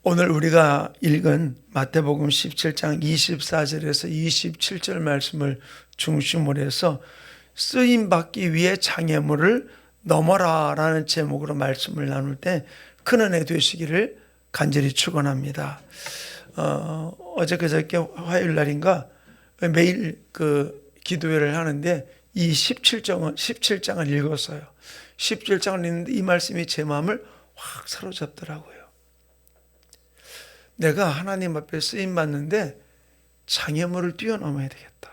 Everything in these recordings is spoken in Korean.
오늘 우리가 읽은 마태복음 17장 24절에서 27절 말씀을 중심으로 해서 쓰임받기 위해 장애물을 넘어라 라는 제목으로 말씀을 나눌 때 큰 은혜 되시기를 간절히 축원합니다. 어제 그저께 화요일 날인가 매일 그 기도회를 하는데 이 17장을 읽었어요. 17장을 읽는데 이 말씀이 제 마음을 확 사로잡더라고요. 내가 하나님 앞에 쓰임 받는데 장애물을 뛰어넘어야 되겠다.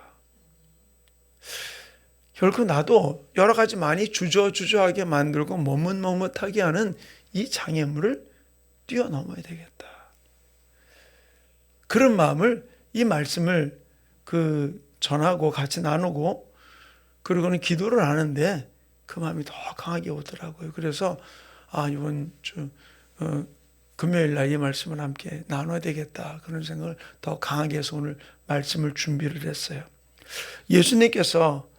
결국 나도 여러 가지 많이 주저하게 만들고 머뭇머뭇하게 하는 이 장애물을 뛰어넘어야 되겠다. 그런 마음을, 이 말씀을 전하고 같이 나누고 그러고는 기도를 하는데 그 마음이 더 강하게 오더라고요. 그래서 이번 주 금요일 날 이 말씀을 함께 나눠야 되겠다, 그런 생각을 더 강하게 해서 오늘 말씀을 준비를 했어요. 예수님께서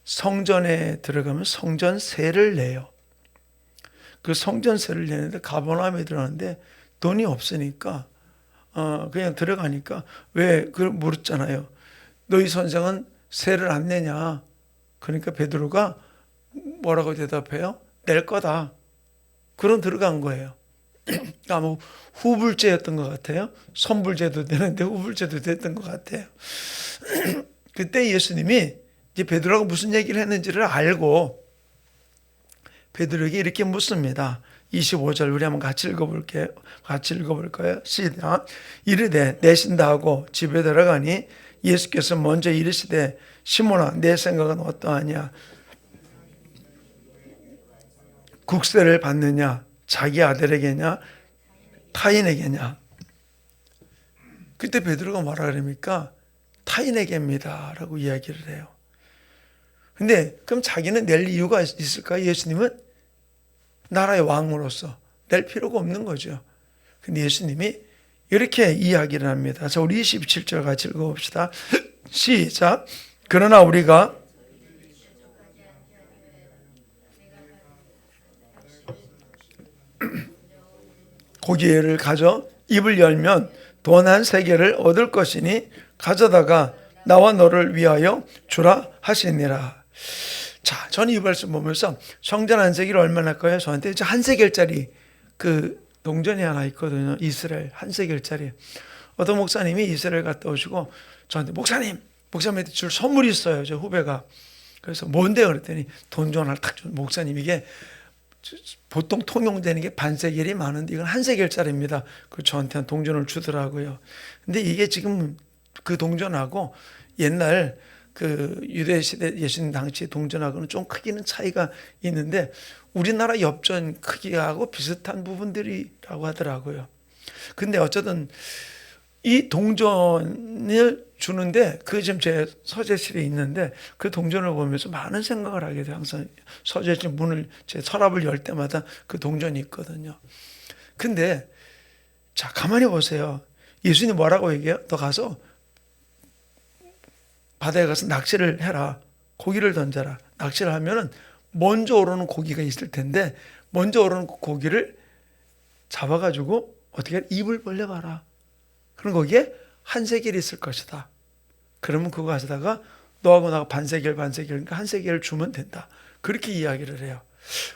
성전에 들어가면 성전세를 내요. 그 성전세를 내는데 가버나움에 들어가는데 돈이 없으니까 그냥 들어가니까 왜 그걸 물었잖아요. 너희 선생은 세를 안 내냐? 그러니까 베드로가 뭐라고 대답해요? 낼 거다. 그럼 들어간 거예요. 아마 후불제였던 것 같아요. 선불제도 되는데 후불제도 됐던 것 같아요. 그때 예수님이 이제 베드로가 무슨 얘기를 했는지를 알고 베드로에게 이렇게 묻습니다. 25절 우리 한번 같이 읽어볼게요. 같이 읽어볼 거예요. 시작. 이르되 내신다 하고 집에 들어가니 예수께서 먼저 이르시되 시몬아 내 생각은 어떠하냐? 국세를 받느냐? 자기 아들에게냐? 타인에게냐? 그때 베드로가 뭐라 그럽니까? 타인에게입니다 라고 이야기를 해요. 근데 그럼 자기는 낼 이유가 있을까요? 예수님은 나라의 왕으로서 낼 필요가 없는 거죠. 근데 예수님이 이렇게 이야기를 합니다. 자, 우리 27절 같이 읽어봅시다. 시작. 그러나 우리가 고기를 가져 입을 열면 돈 한 세겔을 얻을 것이니 가져다가 나와 너를 위하여 주라 하시니라. 자, 저는 이 말씀 보면서 성전 한 세겔이 얼마나 할까요? 저한테 이제 한 세겔짜리 그 동전이 하나 있거든요. 이스라엘 한 세겔짜리. 어떤 목사님이 이스라엘 갔다 오시고 저한테 목사님한테 줄 선물이 있어요. 저 후배가. 그래서 뭔데요? 그랬더니 동전 하나 딱 준 목사님, 이게 보통 통용되는 게 반세겔이 많은데 이건 한 세겔짜리입니다. 그 저한테 동전을 주더라고요. 근데 이게 지금 그 동전하고 옛날 그 유대 시대 예수님 당시 동전하고는 좀 크기는 차이가 있는데 우리나라 엽전 크기하고 비슷한 부분들이라고 하더라고요. 근데 어쨌든 이 동전을 주는데 그 지금 제 서재실에 있는데 그 동전을 보면서 많은 생각을 하게 돼요. 항상 서재실 문을, 제 서랍을 열 때마다 그 동전이 있거든요. 근데 자, 가만히 보세요. 예수님 뭐라고 얘기해요? 너 가서 바다에 가서 낚시를 해라. 고기를 던져라. 낚시를 하면은 먼저 오르는 고기가 있을 텐데 먼저 오르는 고기를 잡아가지고 어떻게 입을 벌려봐라. 그럼 거기에 한 세겔이 있을 것이다. 그러면 그거 가져다가 너하고 나가 반세겔 그러니까 한 세겔을 주면 된다. 그렇게 이야기를 해요.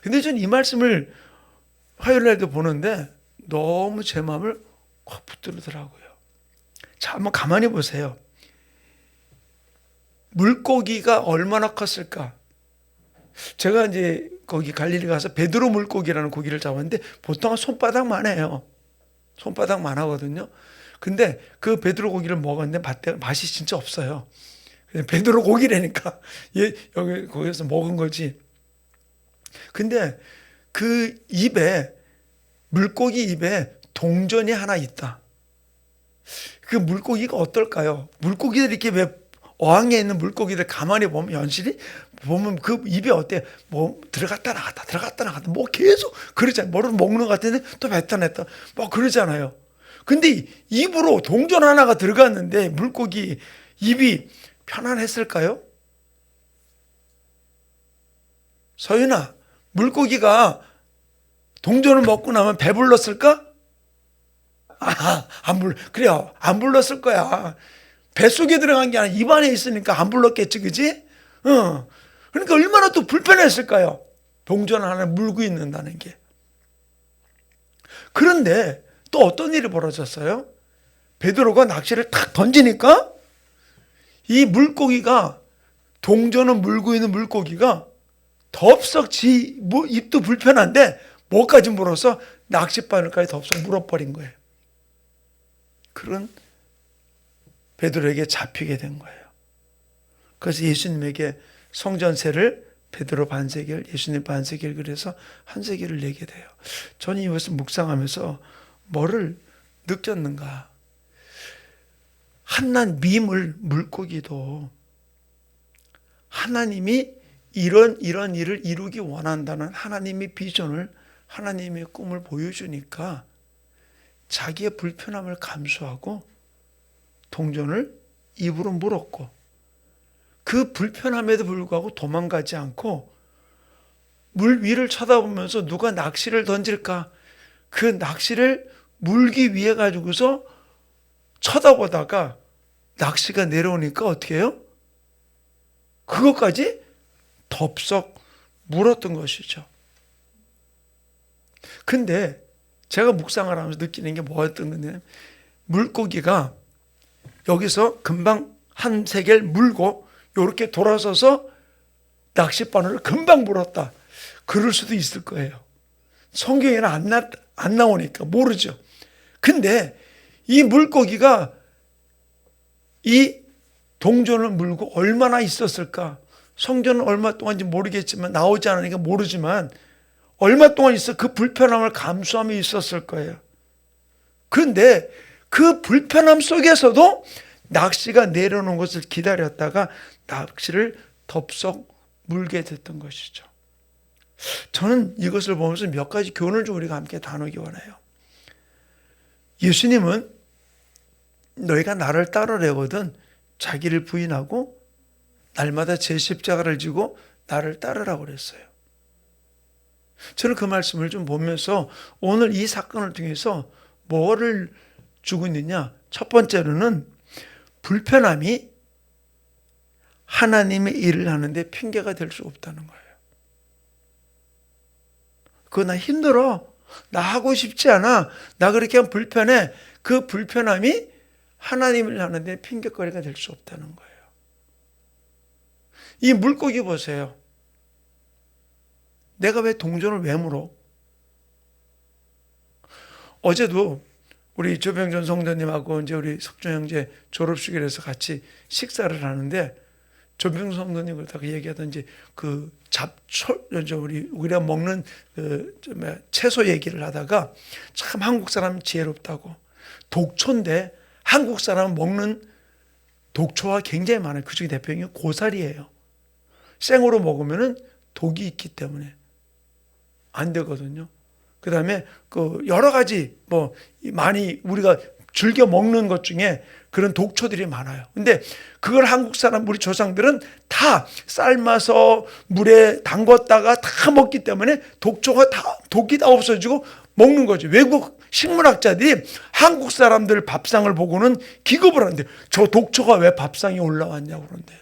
근데 저는 이 말씀을 화요일 날도 보는데 너무 제 마음을 확 붙들더라고요. 자, 한번 가만히 보세요. 물고기가 얼마나 컸을까? 제가 이제 거기 갈릴리 가서 베드로 물고기라는 고기를 잡았는데 보통 손바닥만 해요. 손바닥만 하거든요. 근데 그 베드로 고기를 먹었는데 맛이 진짜 없어요. 베드로 고기라니까 여기 거기서 먹은 거지. 근데 그 입에, 물고기 입에 동전이 하나 있다. 그 물고기가 어떨까요? 물고기들이 이렇게 왜 어항에 있는 물고기들 가만히 보면 연실히 보면 그 입이 어때? 뭐 들어갔다 나갔다 뭐 계속 그러잖아요. 뭐를 먹는 것 같은데 또 뱉어냈다 뭐 그러잖아요. 근데 입으로 동전 하나가 들어갔는데 물고기 입이 편안했을까요? 서윤아, 물고기가 동전을 먹고 나면 배불렀을까? 그래요. 안 불렀을 거야. 뱃속에 들어간 게 아니라 입안에 있으니까 안 불렀겠지, 그지? 그러니까 얼마나 또 불편했을까요? 동전 하나 물고 있는다는 게. 그런데 또 어떤 일이 벌어졌어요? 베드로가 낚시를 탁 던지니까 이 물고기가, 동전을 물고 있는 물고기가 덥석 입도 불편한데 뭐까지 물어서 낚싯바늘까지 덥석 물어버린 거예요. 그런 베드로에게 잡히게 된 거예요. 그래서 예수님에게 성전세를 베드로 반세겔, 예수님 반세겔, 그래서 한 세겔을 내게 돼요. 저는 이것을 묵상하면서 뭐를 느꼈는가? 한낱 미물, 물고기도 하나님이 이런 일을 이루기 원한다는 하나님의 비전을, 하나님의 꿈을 보여주니까 자기의 불편함을 감수하고 동전을 입으로 물었고, 그 불편함에도 불구하고 도망가지 않고 물 위를 쳐다보면서 누가 낚시를 던질까, 그 낚시를 물기 위해 가지고서 쳐다보다가 낚시가 내려오니까 어떻게 해요? 그것까지 덥석 물었던 것이죠. 근데 제가 묵상을 하면서 느끼는 게 뭐였던 건데, 물고기가 여기서 금방 한 세겔 물고 이렇게 돌아서서 낚싯바늘을 금방 물었다, 그럴 수도 있을 거예요. 성경에는 안 나오니까 모르죠. 근데 이 물고기가 이 동전을 물고 얼마나 있었을까? 성전은 얼마 동안인지 모르겠지만, 나오지 않으니까 모르지만 얼마 동안 있어 그 불편함을 감수하며 있었을 거예요. 그런데 그 불편함 속에서도 낚시가 내려오는 것을 기다렸다가 낚시를 덥석 물게 됐던 것이죠. 저는 이것을 보면서 몇 가지 교훈을 좀 우리가 함께 나누기 원해요. 예수님은 너희가 나를 따르려거든 자기를 부인하고 날마다 제 십자가를 지고 나를 따르라고 그랬어요. 저는 그 말씀을 좀 보면서 오늘 이 사건을 통해서 뭐를 주고 있느냐? 첫 번째로는 불편함이 하나님의 일을 하는데 핑계가 될 수 없다는 거예요. 그거 나 힘들어, 나 하고 싶지 않아, 나 그렇게 하면 불편해, 그 불편함이 하나님을 하는데 핑계거리가 될 수 없다는 거예요. 이 물고기 보세요. 내가 왜 동전을 왜 물어? 어제도 우리 조병전 성도님하고 이제 우리 석준 형제 졸업식이라서 같이 식사를 하는데, 조병전 성도님 그러다가 얘기하던지 그 잡초, 우리가 먹는 채소 얘기를 하다가 참 한국 사람은 지혜롭다고, 독초인데 한국 사람은 먹는 독초가 굉장히 많아요. 그중에 대표적인 게 고사리예요. 생으로 먹으면은 독이 있기 때문에 안 되거든요. 그 다음에 그 여러 가지 많이 우리가 즐겨 먹는 것 중에 그런 독초들이 많아요. 근데 그걸 한국 사람, 우리 조상들은 다 삶아서 물에 담궜다가 다 먹기 때문에 독이 다 없어지고 먹는 거죠. 외국 식물학자들이 한국 사람들 밥상을 보고는 기겁을 하는데, 저 독초가 왜 밥상에 올라왔냐고 그런대요.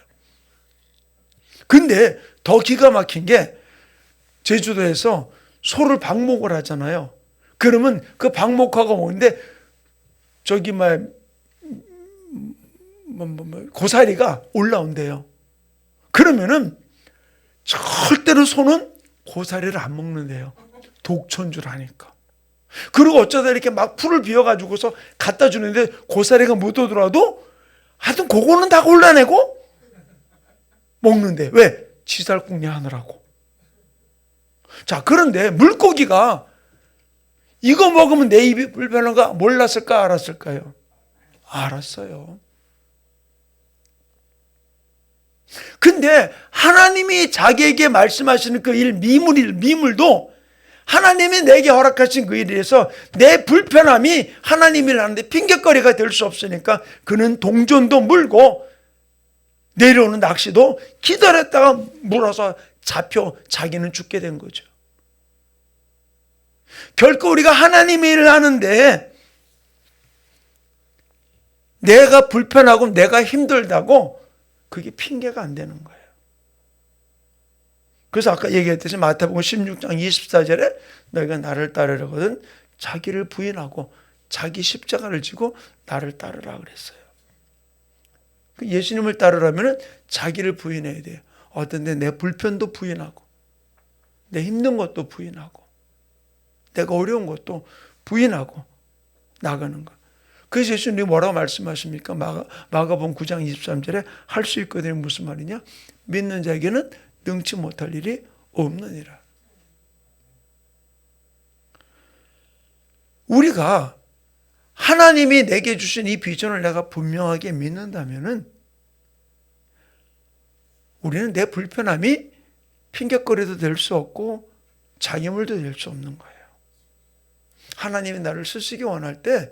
근데 더 기가 막힌 게, 제주도에서 소를 방목을 하잖아요. 그러면 그 방목하고 먹는데 저기 고사리가 올라온대요. 그러면은 절대로 소는 고사리를 안 먹는데요. 독초인 줄 아니까. 그리고 어쩌다 이렇게 막 풀을 비워가지고서 갖다 주는데 고사리가 못 오더라도 하여튼 그거는 다 골라내고 먹는데, 왜? 지살궁리 하느라고. 자, 그런데 물고기가 이거 먹으면 내 입이 불편한 거 몰랐을까, 알았을까요? 알았어요. 근데 하나님이 자기에게 말씀하시는 그 미물도 하나님이 내게 허락하신 그 일에서 내 불편함이 하나님이 하는데 핑계거리가 될 수 없으니까 그는 동전도 물고 내려오는 낚시도 기다렸다가 물어서 잡혀 자기는 죽게 된 거죠. 결코 우리가 하나님의 일을 하는데 내가 불편하고 내가 힘들다고 그게 핑계가 안 되는 거예요. 그래서 아까 얘기했듯이 마태복음 16장 24절에 너희가 나를 따르려거든 자기를 부인하고 자기 십자가를 지고 나를 따르라 그랬어요. 예수님을 따르려면 자기를 부인해야 돼요. 어떤 데 내 불편도 부인하고 내 힘든 것도 부인하고 내가 어려운 것도 부인하고 나가는 것. 그래서 예수님이 뭐라고 말씀하십니까? 마가복음 9장 23절에 할 수 있거든요. 무슨 말이냐? 믿는 자에게는 능치 못할 일이 없느니라. 우리가 하나님이 내게 주신 이 비전을 내가 분명하게 믿는다면은 우리는 내 불편함이 핑계거리도 될 수 없고 장애물도 될 수 없는 거예요. 하나님이 나를 쓰시기 원할 때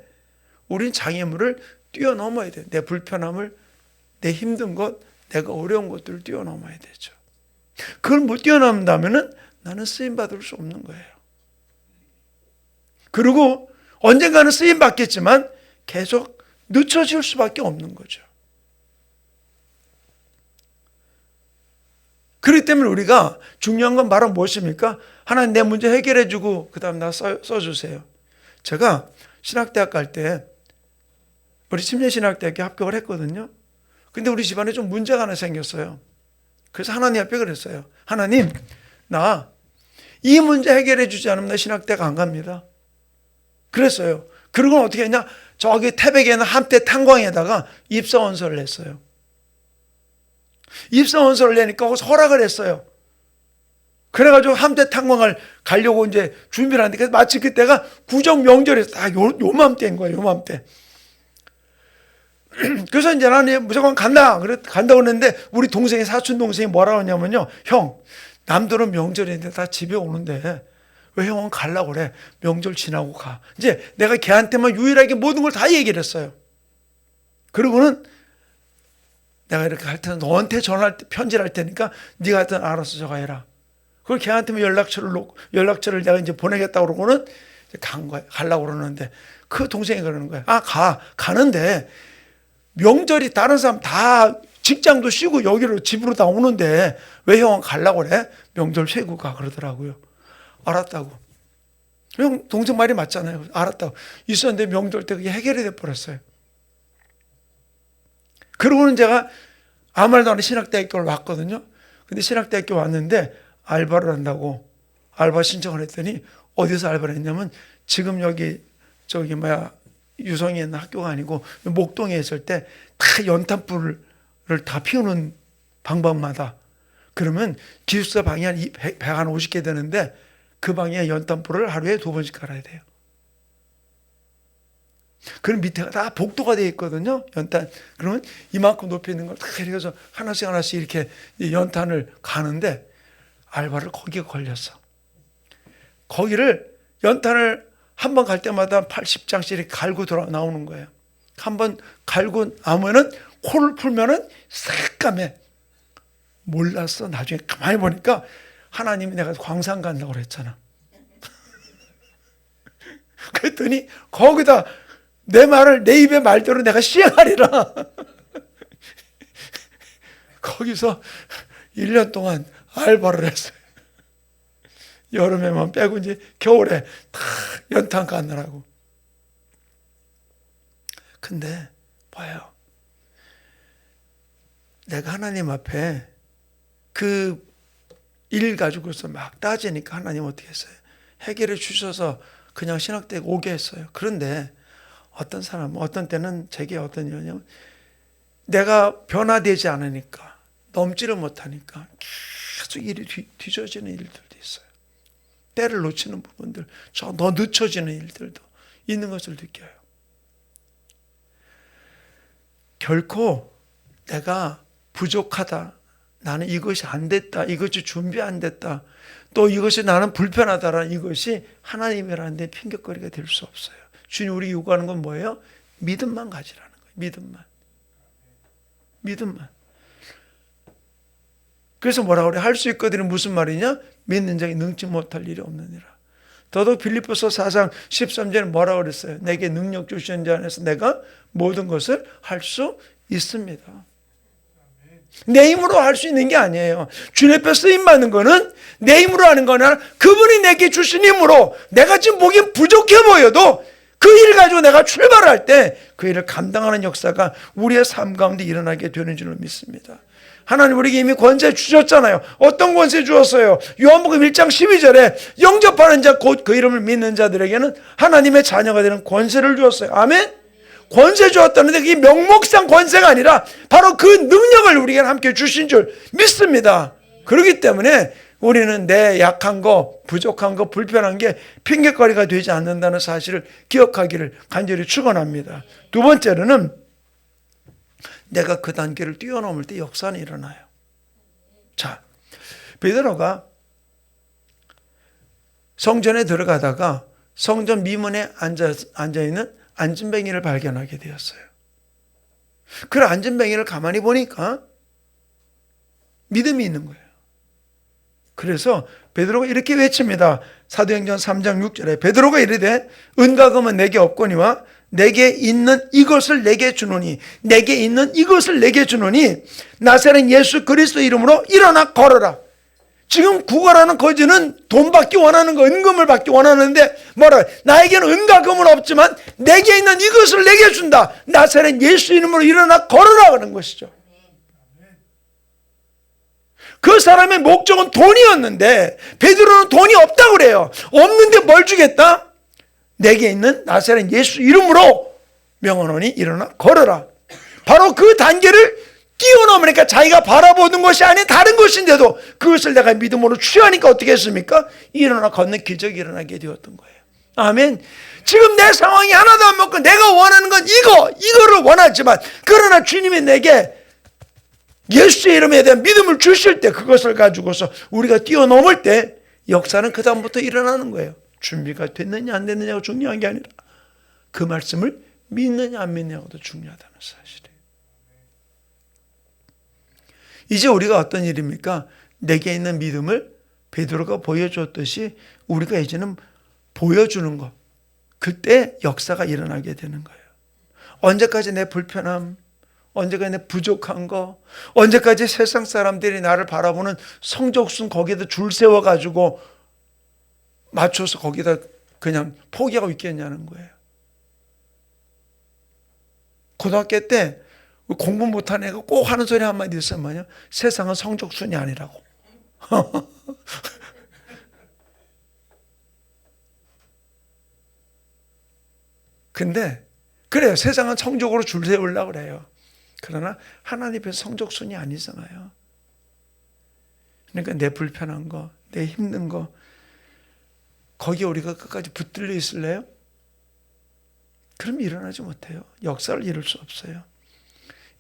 우린 장애물을 뛰어넘어야 돼요. 내 불편함을, 내 힘든 것, 내가 어려운 것들을 뛰어넘어야 되죠. 그걸 못 뛰어넘는다면 나는 쓰임받을 수 없는 거예요. 그리고 언젠가는 쓰임받겠지만 계속 늦춰질 수밖에 없는 거죠. 그렇기 때문에 우리가 중요한 건 바로 무엇입니까? 하나님 내 문제 해결해 주고 그 다음 나 써주세요. 제가 신학대학 갈 때 우리 침례신학대학교 합격을 했거든요. 근데 우리 집안에 좀 문제가 하나 생겼어요. 그래서 하나님 앞에 그랬어요. 하나님, 나 이 문제 해결해 주지 않으면 나 신학대학 안 갑니다. 그랬어요. 그리고 어떻게 했냐? 저기 태백에 있는 함대 탄광에다가 입사원서를 냈어요. 입사원서를 내니까 거기서 허락을 했어요. 그래가지고 함대 탄광을 가려고 이제 준비를 하는데 마치 그때가 구정 명절에 딱 요맘때인 거예요. 요맘때. 그래서 이제 나는 무조건 간다. 간다고 했는데 우리 동생이 사촌 동생이 뭐라고 하냐면요. 형, 남들은 명절인데 다 집에 오는데 왜 형은 가려고 그래? 명절 지나고 가. 이제 내가 걔한테만 유일하게 모든 걸 다 얘기를 했어요. 그리고는 내가 이렇게 할 때는 너한테 편지를 할 테니까 네가 하여튼 알아서 저거 해라. 그걸 걔한테만 연락처를 내가 이제 보내겠다고 그러고는 간 거야. 가려고 그러는데 그 동생이 그러는 거야. 가는데 명절이 다른 사람 다 직장도 쉬고 여기로 집으로 다 오는데 왜 형은 가려고 그래? 명절 쉬고 가 그러더라고요. 알았다고. 형 동생 말이 맞잖아요. 알았다고. 있었는데 명절 때 그게 해결이 돼 버렸어요. 그러고는 제가 아무 말도 안 하는 신학대학교를 왔거든요. 근데 신학대학교 왔는데 알바를 한다고 알바 신청을 했더니 어디서 알바를 했냐면 지금 여기 유성에 있는 학교가 아니고 목동에 있을 때 다 연탄불을 다 피우는 방법마다 그러면 기숙사 방이 한 150개 되는데 그 방에 연탄불을 하루에 2번씩 갈아야 돼요. 그럼 밑에가 다 복도가 되어 있거든요. 연탄. 그러면 이만큼 높이 있는 걸 다 이렇게 하나씩 이렇게 연탄을 가는데 알바를 거기에 걸렸어. 거기를 연탄을 한 번 갈 때마다 80장씩 이렇게 갈고 나오는 거예요. 한 번 갈고 나면은 코를 풀면은 새까매. 몰랐어. 나중에 가만히 보니까 하나님이 내가 광산 간다고 그랬잖아. 그랬더니 거기다 내 입의 말대로 내가 시행하리라. 거기서 1년 동안 알바를 했어요. 여름에만 빼고 이제 겨울에 다 연탄 까느라고. 근데 봐요. 내가 하나님 앞에 그 일 가지고서 막 따지니까 하나님 어떻게 했어요? 해결해 주셔서 그냥 신학대에 오게 했어요. 그런데 어떤 때는 제게 어떤 일이냐면 내가 변화되지 않으니까 넘지를 못하니까 계속 일이 뒤져지는 일들도 있어요. 때를 놓치는 부분들, 더 늦춰지는 일들도 있는 것을 느껴요. 결코 내가 부족하다, 나는 이것이 안 됐다, 이것이 준비 안 됐다, 또 이것이 나는 불편하다라는 이것이 하나님이라는 데 핑계거리가 될 수 없어요. 주님 우리 요구하는 건 뭐예요? 믿음만 가지라는 거예요. 믿음만. 그래서 뭐라고 그래? 할 수 있거든요. 무슨 말이냐? 믿는 자에게 능치 못할 일이 없느니라. 더더욱 빌립보서 4장 13절에 뭐라고 그랬어요? 내게 능력 주시는 자 안에서 내가 모든 것을 할 수 있습니다. 내 힘으로 할 수 있는 게 아니에요. 주님 앞에 쓰임받는 거는 내 힘으로 하는 거나 그분이 내게 주신 힘으로 내가 지금 보기엔 부족해 보여도 그 일 가지고 내가 출발할 때 그 일을 감당하는 역사가 우리의 삶 가운데 일어나게 되는 줄로 믿습니다. 하나님 우리에게 이미 권세 주셨잖아요. 어떤 권세 주었어요? 요한복음 1장 12절에 영접하는 자 곧 그 이름을 믿는 자들에게는 하나님의 자녀가 되는 권세를 주었어요. 아멘? 권세 주었다는데 그게 명목상 권세가 아니라 바로 그 능력을 우리에게 함께 주신 줄 믿습니다. 그렇기 때문에 우리는 내 약한 거, 부족한 거, 불편한 게 핑계거리가 되지 않는다는 사실을 기억하기를 간절히 축원합니다. 두 번째로는 내가 그 단계를 뛰어넘을 때 역사는 일어나요. 자, 베드로가 성전에 들어가다가 성전 미문에 앉아있는 안진뱅이를 발견하게 되었어요. 그 안진뱅이를 가만히 보니까 믿음이 있는 거예요. 그래서 베드로가 이렇게 외칩니다. 사도행전 3장 6절에 베드로가 이르되 은과 금은 내게 없거니와 내게 있는 이것을 내게 주노니 내게 있는 이것을 내게 주노니 나사렛 예수 그리스도 이름으로 일어나 걸어라. 지금 구걸하는 거지는 돈 받기 원하는 거, 은금을 받기 원하는데 뭐라 나에게는 은과 금은 없지만 내게 있는 이것을 내게 준다. 나사렛 예수 이름으로 일어나 걸어라 하는 것이죠. 그 사람의 목적은 돈이었는데 베드로는 돈이 없다고 그래요. 없는데 뭘 주겠다? 내게 있는 나사렛 예수 이름으로 명하노니 일어나 걸어라. 바로 그 단계를 뛰어넘으니까 자기가 바라보는 것이 아닌 다른 것인데도 그것을 내가 믿음으로 취하니까 어떻게 했습니까? 일어나 걷는 기적이 일어나게 되었던 거예요. 아멘. 지금 내 상황이 하나도 안 먹고 내가 원하는 건 이거를 원하지만 그러나 주님이 내게 예수의 이름에 대한 믿음을 주실 때 그것을 가지고서 우리가 뛰어넘을 때 역사는 그 다음부터 일어나는 거예요. 준비가 됐느냐 안 됐느냐가 중요한 게 아니라 그 말씀을 믿느냐 안 믿느냐가 중요하다는 사실이에요. 이제 우리가 어떤 일입니까? 내게 있는 믿음을 베드로가 보여줬듯이 우리가 이제는 보여주는 것. 그때 역사가 일어나게 되는 거예요. 언제까지 내 불편함, 언제까지 내 부족한 거, 언제까지 세상 사람들이 나를 바라보는 성적순 거기에다 줄 세워가지고 맞춰서 거기다 그냥 포기하고 있겠냐는 거예요. 고등학교 때 공부 못하는 애가 꼭 하는 소리 한마디 있으면요. 세상은 성적순이 아니라고. 근데 그래요. 세상은 성적으로 줄 세우려고 그래요. 그러나 하나님 앞에서 성적순이 아니잖아요. 그러니까 내 불편한 거, 내 힘든 거 거기에 우리가 끝까지 붙들려 있을래요? 그럼 일어나지 못해요. 역사를 이룰 수 없어요.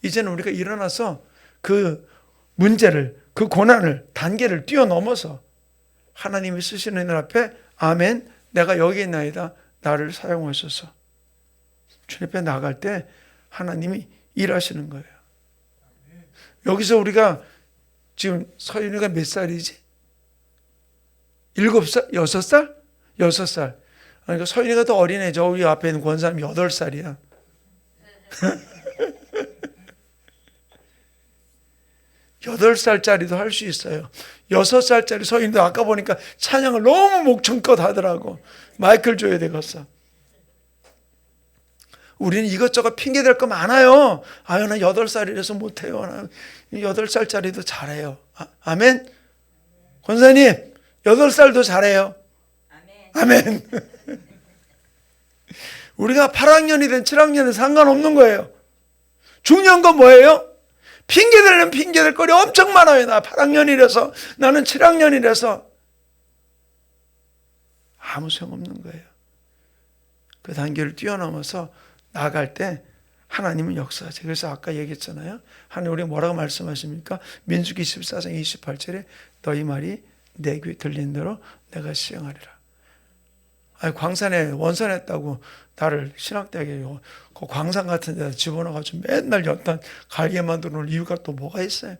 이제는 우리가 일어나서 그 문제를, 그 고난을, 단계를 뛰어넘어서 하나님이 쓰시는 일 앞에 아멘, 내가 여기 있나이다. 나를 사용하셔서 주님 앞에 나갈 때 하나님이 일하시는 거예요. 여기서 우리가 지금 서윤이가 몇 살이지? 7살? 6살? 6살. 그러니까 서윤이가 더 어린애죠. 우리 앞에 있는 권사님이 8살이야. 8살짜리도 할 수 있어요. 6살짜리 서윤이도 아까 보니까 찬양을 너무 목청껏 하더라고. 마이크를 줘야 되겠어. 우리는 이것저것 핑계댈 거 많아요. 아유, 나 8살이라서 못해요. 나 8살짜리도 잘해요. 아멘? 권사님, 8살도 잘해요. 아멘. 우리가 8학년이든 7학년이든 상관없는 거예요. 중요한 건 뭐예요? 핑계대려면 핑계댈 거리 엄청 많아요. 나 8학년이라서, 나는 7학년이라서. 아무 소용없는 거예요. 그 단계를 뛰어넘어서 나아갈 때 하나님은 역사하세요. 그래서 아까 얘기했잖아요. 하나님 우리 뭐라고 말씀하십니까? 민수기 14장 28절에 너희 말이 내 귀에 들린 대로 내가 시행하리라. 아니, 광산에 원산했다고 나를 신학대학에 그 광산 같은 데다 집어넣어가지고 맨날 연탄 갈게 만들어 놓을 이유가 또 뭐가 있어요?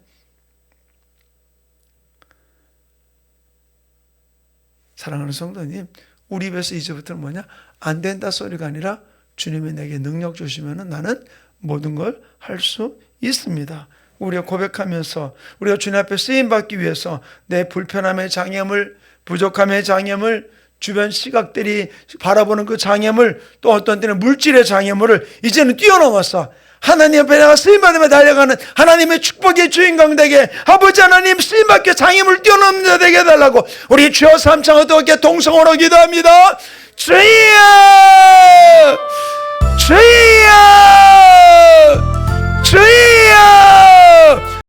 사랑하는 성도님, 우리 입에서 이제부터는 뭐냐? 안 된다 소리가 아니라 주님이 내게 능력 주시면은 나는 모든 걸 할 수 있습니다. 우리가 고백하면서 우리가 주님 앞에 쓰임받기 위해서 내 불편함의 장애물, 부족함의 장애물, 주변 시각들이 바라보는 그 장애물, 또 어떤 때는 물질의 장애물을 이제는 뛰어넘어서 하나님 앞에 내가 쓰임받으며 달려가는 하나님의 축복의 주인공 되게, 아버지 하나님 쓰임받게 장애물 뛰어넘는 자 되게 해달라고 우리 주여 삼창 어떻게 동성으로 기도합니다. 주여, 주여, 주여.